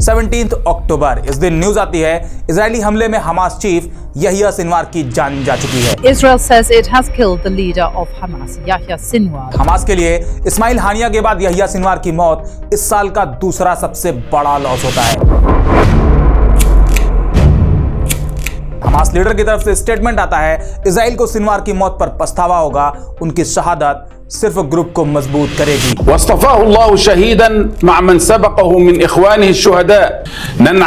17 अक्टूबर इस दिन न्यूज आती है इजरायली हमले में हमास चीफ यहिया सिनवार की जान जा चुकी है। Israel says it has killed the leader of Hamas, Yahya Sinwar. Hamas के लिए इस्माइल हानिया के बाद यहिया सिनवार की मौत इस साल का दूसरा सबसे बड़ा लॉस होता है। हमास लीडर की तरफ से स्टेटमेंट आता है इजराइल को सिनवार की मौत पर पछतावा होगा, उनकी शहादत सिर्फ ग्रुप को मजबूत करेगी। वस्तफ़ाहु अल्लाहु शहीदन मअ मन सबक़हु मिन इख़वानिहि अश-शुहदा ननअ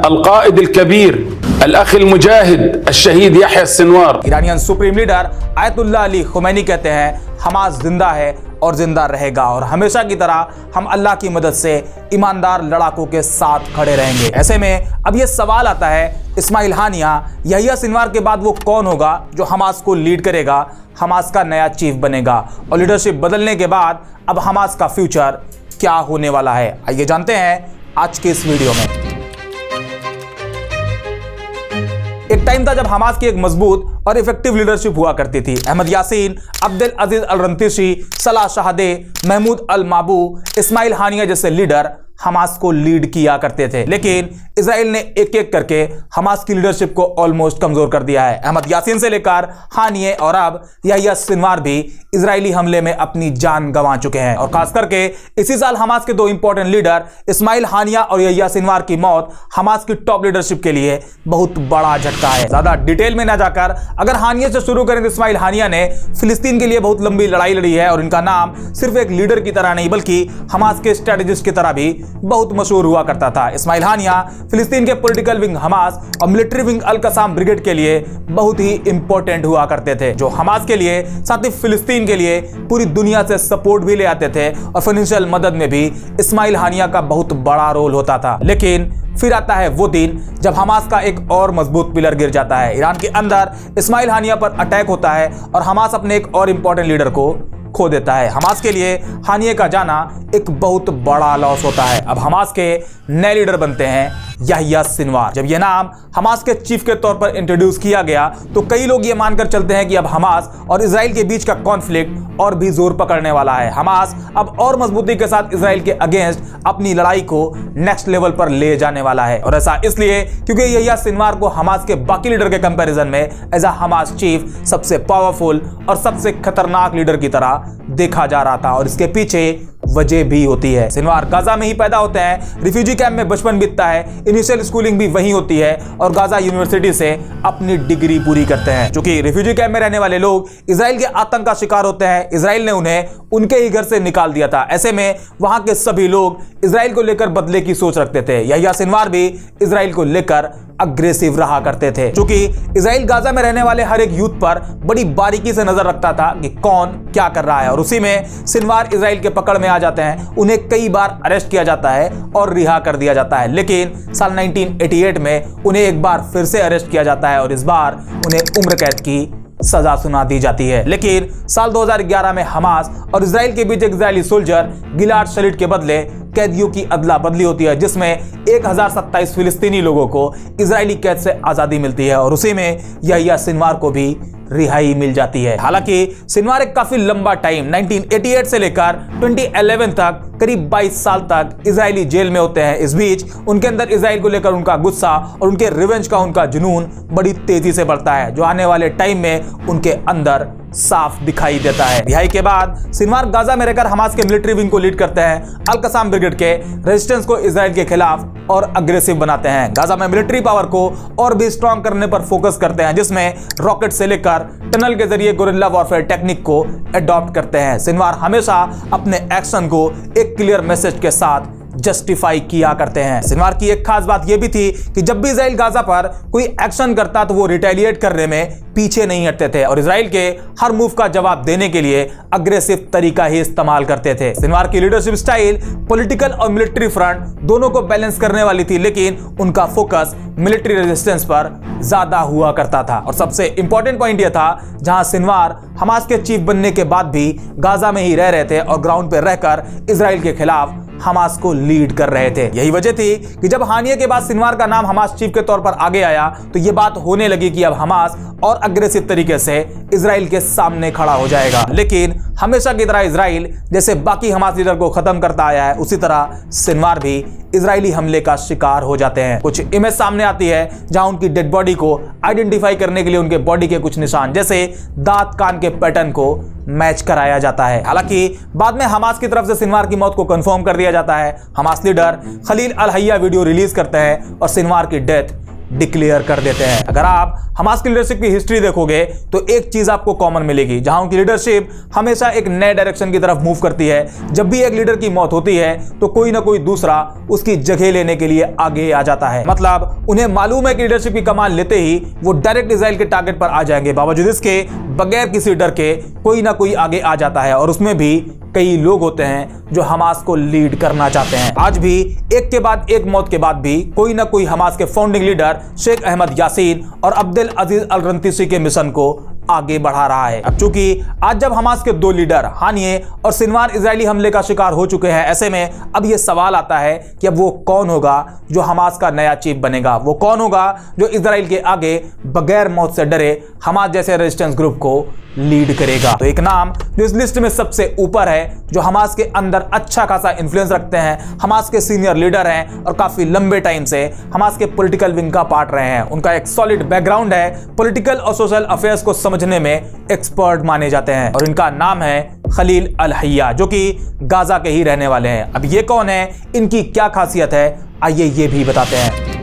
अल-क़ाइद अल-कबीर अल-अख़ अल-मुजाहिद अश-शहीद Yahya Sinwar. Iranian supreme leader Ayatollah Ali Khamenei कहते हैं हमास जिंदा है और जिंदा रहेगा और हमेशा की तरह हम अल्लाह की मदद से ईमानदार लड़ाकों के साथ खड़े रहेंगे। ऐसे में अब ये सवाल आता है इस्माइल हानिया यहिया सिनवार के बाद वो कौन होगा जो हमास को लीड करेगा, हमास का नया चीफ बनेगा और लीडरशिप बदलने के बाद अब हमास का फ्यूचर क्या होने वाला है। आइए जानते हैं आज के इस वीडियो में। एक टाइम था जब हमास की एक मजबूत और इफेक्टिव लीडरशिप हुआ करती थी। अहमद यासीन, अब्दुल अजीज अल रंतीसी, सलाह शाहदे, महमूद अल माबू, इस्माइल हानिया जैसे लीडर हमास को लीड किया करते थे, लेकिन इजराइल ने एक एक करके हमास की लीडरशिप को ऑलमोस्ट कमजोर कर दिया है। अहमद यासीन से लेकर हानिये और अब यहिया सिनवार भी इजरायली हमले में अपनी जान गंवा चुके हैं और खास करके इसी साल हमास के दो इंपॉर्टेंट लीडर इस्माइल हानिया और यहिया सिनवार की मौत हमास की टॉप लीडरशिप के लिए बहुत बड़ा झटका है। ज्यादा डिटेल में ना जाकर अगर हानिया से शुरू करें तो इस्माइल हानिया ने फिलिस्तीन के लिए बहुत लंबी लड़ाई लड़ी है और इनका नाम सिर्फ एक लीडर की तरह नहीं बल्कि हमास के स्ट्रेटेजिस्ट की तरह भी बहुत मशहूर हुआ करता था। इस्माइल हानिया फिलिस्तीन के पॉलिटिकल विंग हमास और मिलिट्री विंग अल कसाम ब्रिगेड के लिए बहुत ही इंपॉर्टेंट हुआ करते थे, जो हमास के लिए साथ ही फिलिस्तीन के लिए पूरी दुनिया से सपोर्ट भी ले आते थे और फाइनेंशियल मदद में भी इस्माइल हानिया का बहुत बड़ा रोल होता था। लेकिन फिर आता है वो दिन जब हमास का एक और मजबूत पिलर गिर जाता है। ईरान के अंदर इस्माइल हानिया पर अटैक होता है और हमास अपने एक और इंपॉर्टेंट लीडर को खो देता है। हमास के लिए हानिये का जाना एक बहुत बड़ा लॉस होता है। अब हमास के नए लीडर बनते हैं यहिया सिनवार। जब यह नाम हमास के चीफ के तौर पर इंट्रोड्यूस किया गया तो कई लोग ये मानकर चलते हैं कि अब हमास और इजराइल के बीच का कॉन्फ्लिक्ट और भी जोर पकड़ने वाला है। हमास अब और मजबूती के साथ इजराइल के अगेंस्ट अपनी लड़ाई को नेक्स्ट लेवल पर ले जाने वाला है और ऐसा इसलिए क्योंकि यहिया सिनवार को हमास के बाकी लीडर के कंपैरिजन में एज अ हमास चीफ सबसे पावरफुल और सबसे खतरनाक लीडर की तरह देखा जा रहा था और इसके पीछे वजह भी होती है। सिनवार गाजा में ही पैदा होते हैं, रिफ्यूजी कैंप में बचपन बीतता है, इनिशियल स्कूलिंग भी वहीं होती है और गाजा यूनिवर्सिटी से अपनी डिग्री पूरी करते हैं। क्योंकि रिफ्यूजी कैंप में रहने वाले लोग इजराइल के आतंक का शिकार होते हैं, इजराइल ने उन्हें उनके ही घर से निकाल दिया था। ऐसे में वहां के सभी लोग इजराइल को लेकर बदले की सोच रखते थे। यहिया सिनवार भी इजराइल को लेकर अग्रेसिव रहा करते थे, क्योंकि इजराइल गाजा में रहने वाले हर एक यूथ पर बड़ी बारीकी से नजर रखता था कि कौन क्या कर रहा है और उसी में सिनवार इजराइल के पकड़ में आ जाते हैं। उन्हें कई बार अरेस्ट किया जाता है और रिहा कर दिया जाता है, लेकिन साल 1988 में उन्हें एक बार फिर से अरेस्ट किया जाता है और इस बार उन्हें उम्र कैद की सजा सुना दी जाती है। लेकिन साल 2011 में हमास और इजराइल के बीच एक इजरायली सोल्जर गिलाद शलीट के बदले कैदियों की अदला बदली होती है, जिसमें 1027 फिलिस्तीनी लोगों को इजरायली कैद से आजादी मिलती है और उसी में यहिया सिनवार को भी रिहाई मिल जाती है। हालांकि सिनवार एक काफी लंबा टाइम 1988 से लेकर 2011 तक करीब 22 साल तक इजरायली जेल में होते हैं। इस बीच उनके अंदर इजराइल को लेकर उनका गुस्सा और उनके रिवेंज का उनका जुनून बड़ी तेजी से बढ़ता है, जो आने वाले टाइम में उनके अंदर साफ दिखाई देता है। रिहाई के बाद सिनवार गाजा में रहकर हमास के मिलिट्री विंग को लीड करते हैं, अल कसाम ब्रिगेड के रेजिस्टेंस को इजराइल के खिलाफ और अग्रेसिव बनाते हैं। गाजा में मिलिट्री पावर को और भी स्ट्रॉन्ग करने पर फोकस करते हैं, जिसमें रॉकेट से लेकर टनल के जरिए गुरिल्ला वॉरफेयर टेक्निक को अडॉप्ट करते हैं। सिनवार हमेशा अपने एक्शन को एक क्लियर मैसेज के साथ जस्टिफाई किया करते हैं। सिनवार की एक खास बात यह भी थी कि जब भी इजराइल गाजा पर कोई एक्शन करता तो वो रिटेलिएट करने में पीछे नहीं हटते थे और इजराइल के हर मूव का जवाब देने के लिए अग्रेसिव तरीका ही इस्तेमाल करते थे। सिनवार की लीडरशिप स्टाइल पॉलिटिकल और मिलिट्री फ्रंट दोनों को बैलेंस करने वाली थी, लेकिन उनका फोकस मिलिट्री रेजिस्टेंस पर ज्यादा हुआ करता था और सबसे इंपॉर्टेंट पॉइंट यह था जहां सिनवार हमास के चीफ बनने के बाद भी गाजा में ही रह रहे थे और ग्राउंड पर रहकर इजराइल के खिलाफ हमास को लीड कर रहे थे। यही वजह थी कि जब हानिये के बाद सिनवार का नाम हमास चीफ के तौर पर आगे आया तो यह बात होने लगी कि अब हमास और अग्रेसिव तरीके से इजराइल के सामने खड़ा हो जाएगा। लेकिन हमेशा की तरह इजराइल जैसे बाकी हमास लीडर को खत्म करता आया है, उसी तरह सिनवार भी इजरायली हमले का शिकार हो जाते हैं। कुछ इमेज सामने आती है जहां उनकी डेड बॉडी को आइडेंटिफाई करने के लिए उनके बॉडी के कुछ निशान जैसे दांत कान के पैटर्न को मैच कराया जाता है। हालांकि बाद में हमास की तरफ से सिनवार की मौत को कंफर्म कर दिया जाता है। हमास लीडर खलील अल हय्या वीडियो रिलीज करते हैं और सिनवार की डेथ डिक्लेयर कर देते हैं। अगर आप हमास की लीडरशिप की हिस्ट्री देखोगे तो एक चीज आपको कॉमन मिलेगी, जहां उनकी लीडरशिप हमेशा एक नए डायरेक्शन की तरफ मूव करती है। जब भी एक लीडर की मौत होती है तो कोई ना कोई दूसरा उसकी जगह लेने के लिए आगे आ जाता है। मतलब उन्हें मालूम है कि लीडरशिप की कमान लेते ही वो डायरेक्ट इजराइल के टारगेट पर आ जाएंगे। बावजूद इसके बगैर किसी डर के कोई ना कोई आगे आ जाता है और उसमें भी कई लोग होते हैं जो हमास को लीड करना चाहते हैं। आज भी एक के बाद एक मौत के बाद भी कोई ना कोई हमास के फाउंडिंग लीडर शेख अहमद यासीन और अब्देल अजीज अल रंतीसी के मिशन को आगे बढ़ा रहा है। अब चूंकि आज जब हमास के दो लीडर हानिये और सिनवार इजरायली हमले का शिकार हो चुके हैं, ऐसे में अब यह सवाल आता है कि अब वो कौन होगा जो हमास का नया चीफ बनेगा। वो कौन होगा जो इजराइल के आगे बगैर मौत से डरे हमास जैसे रेजिस्टेंस ग्रुप को लीड करेगा। तो एक नाम जो इस लिस्ट में सबसे ऊपर है, जो हमास के अंदर अच्छा खासा इन्फ्लुएंस रखते हैं, हमास के सीनियर लीडर हैं और काफी लंबे टाइम से हमास के पॉलिटिकल विंग का पार्ट रहे हैं। उनका एक सॉलिड बैकग्राउंड है, पॉलिटिकल और सोशल अफेयर्स को समझने में एक्सपर्ट माने जाते हैं और इनका नाम है खलील अल हय्या, जो कि गाजा के ही रहने वाले हैं। अब ये कौन है, इनकी क्या खासियत है, आइए ये भी बताते हैं।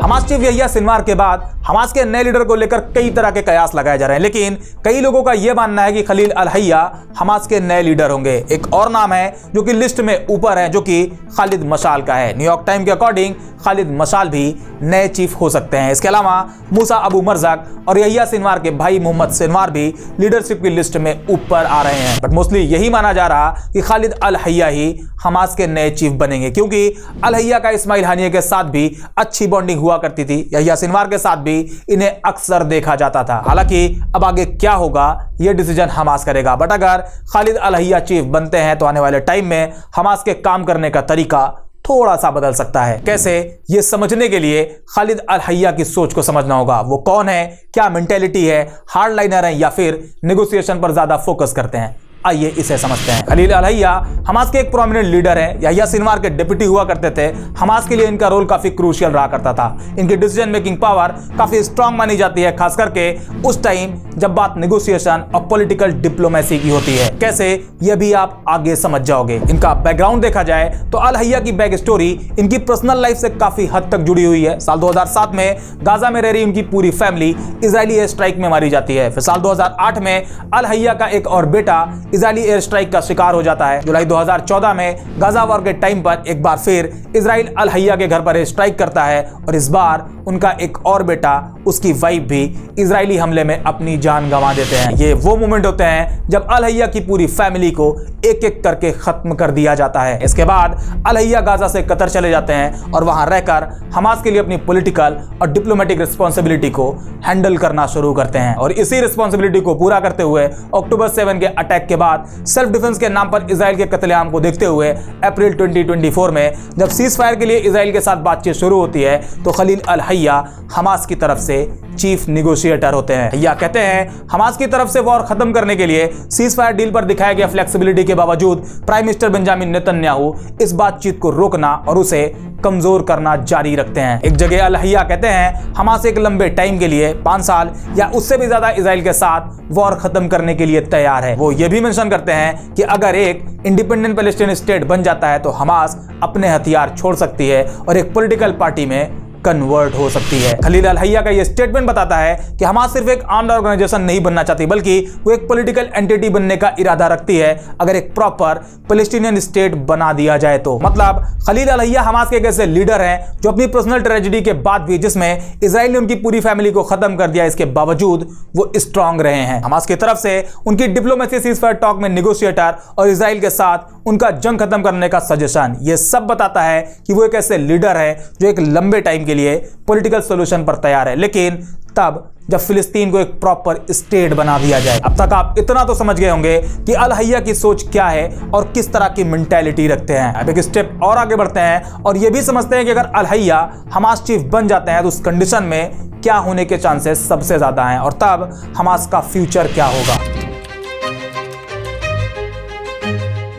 हमास चीफ यहिया सिनवार के बाद हमास के नए लीडर को लेकर कई तरह के कयास लगाए जा रहे हैं, लेकिन कई लोगों का यह मानना है कि खलील अल हय्या हमास के नए लीडर होंगे। एक और नाम है जो कि लिस्ट में ऊपर है, जो कि खालिद मशाल का है। न्यूयॉर्क टाइम के अकॉर्डिंग खालिद मशाल भी नए चीफ हो सकते हैं। इसके अलावा मूसा अबू मरजक और यहिया सिनवार के भाई मोहम्मद सिनवार भी लीडरशिप की लिस्ट में ऊपर आ रहे हैं। बट मोस्टली यही माना जा रहा कि खालिद अल हय्या ही हमास के नए चीफ बनेंगे, क्योंकि अल हय्या का इस्माइल हानिये के साथ भी अच्छी बॉन्डिंग हुआ करती थी। यहिया सिनवार के साथ भी इन्हें अक्सर देखा जाता था। हालांकि अब आगे क्या होगा यह डिसीजन हमास करेगा। बट अगर खालिद अल हय्या चीफ बनते हैं तो आने वाले टाइम में हमास के काम करने का तरीका थोड़ा सा बदल सकता है। कैसे, ये समझने के लिए खालिद अल हय्या की सोच को समझना होगा। वो कौन है, क्या मेंटेलिटी है, हार्ड लाइनर है या फिर नेगोशिएशन पर ज्यादा फोकस करते हैं, आइए इसे समझते हैं। खलील अल हय्या हमास के एक प्रोमिनेंट लीडर हैं। यहिया सिनवार के डिप्टी हुआ करते थे। हमास के लिए इनका रोल काफी क्रूशियल रहा करता था। इनकी डिसीजन मेकिंग पावर काफी स्ट्रांग मानी जाती है, खास करके उस टाइम जब बात नेगोशिएशन और पॉलिटिकल डिप्लोमेसी की होती है। कैसे, यह भी आप आगे समझ जाओगे। इनका बैकग्राउंड देखा जाए तो अल हय्या की बैक स्टोरी इनकी पर्सनल लाइफ से काफी हद तक जुड़ी हुई है। साल 2007 में गाजा में रह रही उनकी पूरी फैमिली इजरायली एयर स्ट्राइक में मारी जाती है। फिर साल 2008 में अल हय्या का एक और बेटा इजरायली एयर स्ट्राइक का शिकार हो जाता है। जुलाई 2014 में गाजा वॉर के टाइम पर एक बार फिर इजराइल अल हय्या के घर पर एयर स्ट्राइक करता है और इस बार उनका एक और बेटा, उसकी वाइफ भी इजरायली हमले में अपनी जान गंवा देते हैं। ये वो मोमेंट होते हैं जब अल हय्या की पूरी फैमिली को एक एक करके खत्म कर दिया जाता है। इसके बाद अल हय्या गाजा से कतर चले जाते हैं और वहां रहकर हमास के लिए अपनी पॉलिटिकल और डिप्लोमेटिक रिस्पॉन्सिबिलिटी को हैंडल करना शुरू करते हैं। और इसी रिस्पॉन्सिबिलिटी को पूरा करते हुए अक्टूबर 7 के अटैक के बाद सेल्फ डिफेंस के नाम पर इजराइल के कत्लेआम को देखते हुए अप्रैल 2024 में जब सीज फायर के लिए इजराइल के साथ बातचीत शुरू होती है तो खलील अल हय्या हमास की तरफ से चीफ निगोशिएटर होते हैं। हय्या कहते हैं हमास की तरफ से वॉर खत्म करने के लिए सीज फायर डील पर दिखाया गया फ्लेक्सिबिलिटी के बावजूद प्राइम मिनिस्टर बेंजामिन नेतन्याहू इस बातचीत को रोकना और उसे कमजोर करना जारी रखते हैं। एक जगह अल हय्या कहते हैं हमास एक लंबे टाइम के लिए 5 साल या उससे भी ज्यादा इजराइल के साथ वॉर खत्म करने के लिए तैयार है। वो ये भी मेंशन करते हैं कि अगर एक इंडिपेंडेंट पैलेस्टीन स्टेट बन जाता है तो हमास अपने हथियार छोड़ सकती है और एक पॉलिटिकल पार्टी में कन्वर्ट हो सकती है। खलील अल हय्या का यह स्टेटमेंट बताता है कि हमास सिर्फ एक आर्म्ड ऑर्गेनाइजेशन नहीं बनना चाहती, बल्कि वो एक पॉलिटिकल एंटिटी बनने का इरादा रखती है अगर एक प्रॉपर पैलेस्टीनियन स्टेट बना दिया जाए तो। मतलब खलील अल हय्या हमास के एक ऐसे लीडर हैं जो अपनी पर्सनल ट्रेजेडी के बाद भी, जिसमें इजराइल ने उनकी पूरी फैमिली को खत्म कर दिया, इसके बावजूद वो स्ट्रांग रहे हैं। हमास की तरफ से उनकी डिप्लोमेसी, सीज फायर टॉक में नेगोशिएटर और इजराइल के साथ उनका जंग खत्म करने का सजेशन, ये सब बताता है कि वो एक ऐसे लीडर है जो एक लंबे टाइम के लिए पॉलिटिकल सॉल्यूशन पर तैयार है, लेकिन तब जब फिलिस्तीन को एक प्रॉपर स्टेट बना दिया जाए। अब तक आप इतना तो समझ गए होंगे कि अल हय्या की सोच क्या है और किस तरह की मेंटालिटी रखते हैं। अब एक स्टेप और आगे बढ़ते हैं और ये भी समझते हैं कि अगर अल हय्या हमास चीफ बन जाते हैं तो उस कंडीशन में क्या होने के चांसेस सबसे ज्यादा हैं और तब हमास का फ्यूचर क्या होगा।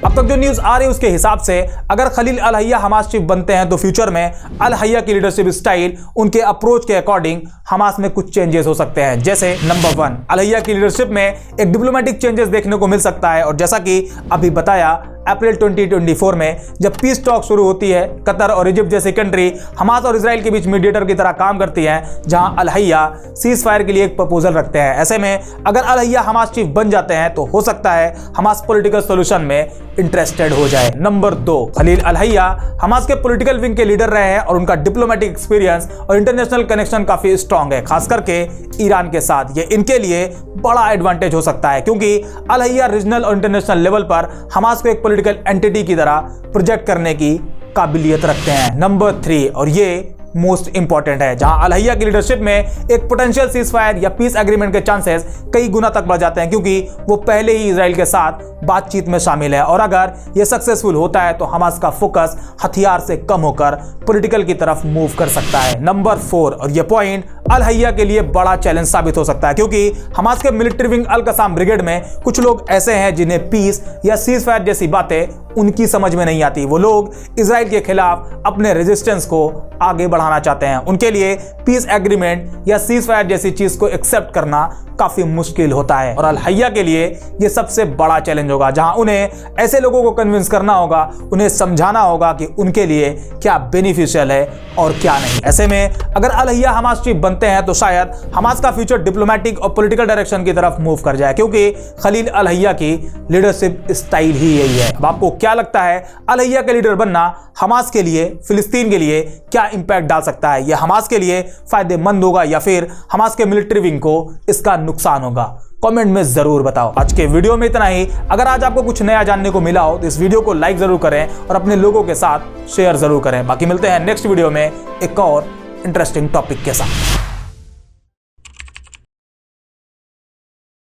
अब तक जो न्यूज आ रही है उसके हिसाब से अगर खलील अल हय्या हमास चीफ बनते हैं तो फ्यूचर में अल हय्या की लीडरशिप स्टाइल, उनके अप्रोच के अकॉर्डिंग हमास में कुछ चेंजेस हो सकते हैं। जैसे नंबर 1, अल हय्या की लीडरशिप में एक डिप्लोमेटिक चेंजेस देखने को मिल सकता है और जैसा कि अभी बताया अप्रैल 2024 में जब पीस टॉक शुरू होती है, कतर और इजिप्ट जैसी कंट्री हमास और इजराइल के बीच मीडिएटर की तरह काम करती हैं, जहां अल हय्या सीज फायर के लिए एक प्रपोजल रखते हैं। ऐसे में अगर अल हय्या हमास चीफ बन जाते हैं तो हो सकता है हमास पॉलिटिकल सॉल्यूशन में इंटरेस्टेड हो जाए। नंबर 2, खलील अल हय्या हमास के पॉलिटिकल विंग के लीडर रहे हैं और उनका डिप्लोमेटिक एक्सपीरियंस और इंटरनेशनल कनेक्शन काफी स्ट्रांग है, खास करके ईरान के साथ। ये इनके लिए बड़ा एडवांटेज हो सकता है क्योंकि अल हय्या रीजनल और इंटरनेशनल लेवल पर हमास को एक पॉलिटिकल एंटिटी की तरह प्रोजेक्ट करने की काबिलियत रखते हैं। नंबर 3, और ये मोस्ट इंपॉर्टेंट है, जहां अल हय्या की लीडरशिप में एक पोटेंशियल सीज फायर या पीस एग्रीमेंट के चांसेस कई गुना तक बढ़ जाते हैं क्योंकि वो पहले ही इजराइल के साथ बातचीत में शामिल है और अगर ये सक्सेसफुल होता है तो हमास का फोकस हथियार से कम होकर पॉलिटिकल की तरफ मूव कर सकता है। नंबर 4, और ये पॉइंट अल हय्या के लिए बड़ा चैलेंज साबित हो सकता है क्योंकि हमास के मिलिट्री विंग अल कसाम ब्रिगेड में कुछ लोग ऐसे हैं जिन्हें पीस या सीज फायर जैसी बातें उनकी समझ में नहीं आती। वो लोग इजराइल के खिलाफ अपने रेजिस्टेंस को आगे बढ़ाना चाहते हैं। उनके लिए पीस एग्रीमेंट या सीज फायर जैसी चीज को एक्सेप्ट करना काफी मुश्किल होता है और अल हय्या के लिए यह सबसे बड़ा चैलेंज होगा, जहां उन्हें ऐसे लोगों को कन्विंस करना होगा, उन्हें समझाना होगा कि उनके लिए क्या बेनिफिशियल है और क्या नहीं। ऐसे में अगर अल हय्या हमास चीफ बनते हैं तो शायद हमास का फ्यूचर डिप्लोमेटिक और पॉलिटिकल डायरेक्शन की तरफ मूव कर जाए क्योंकि खलील अल हय्या की लीडरशिप स्टाइल ही यही है। अब आपको क्या लगता है, अल हय्या का लीडर बनना हमास के लिए, फिलिस्तीन के लिए क्या इंपैक्ट डाल सकता है? यह हमास के लिए फायदेमंद होगा या फिर हमास के मिलिट्री विंग को इसका नुकसान होगा? कमेंट में जरूर बताओ। आज के वीडियो में इतना ही। अगर आज आपको कुछ नया जानने को मिला हो तो इस वीडियो को लाइक जरूर करें और अपने लोगों के साथ शेयर जरूर करें। बाकी मिलते हैं नेक्स्ट वीडियो में एक और इंटरेस्टिंग टॉपिक के साथ।